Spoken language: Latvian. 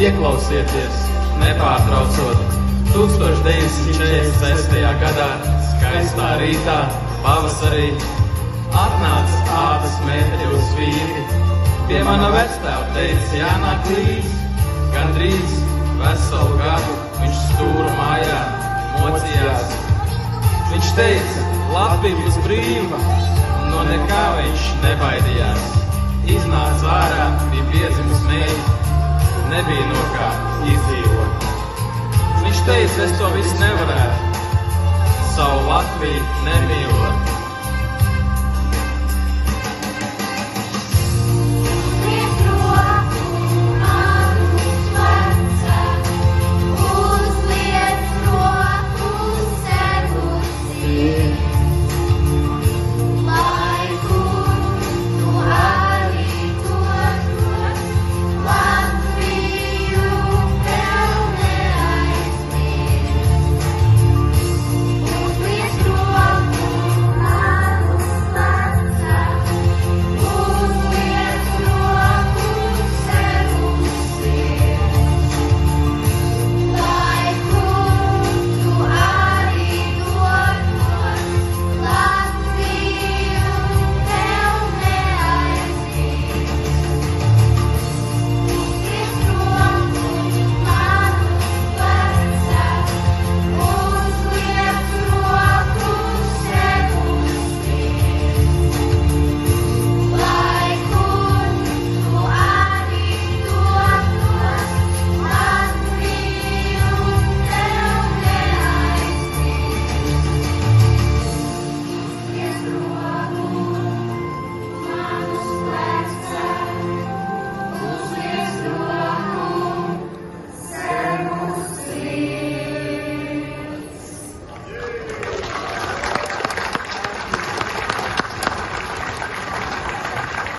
Ieklausieties, nepārtraucot, 1946. gadā, skaistā rītā, pavasarī, atnāca ādas mēteļos vīri. Pie mana vectēva teica, jānāk līdz, gandrīz veselu gadu viņš stūra mājā mocījās. Viņš teica, Latvija būs brīva, no nekā viņš nebaidījās. Iznāca ārā, bija piedzimis mēģi, nebija no kā izdzīvot. Viņš teica, es to visu nevarētu, savu Latviju nemīlot.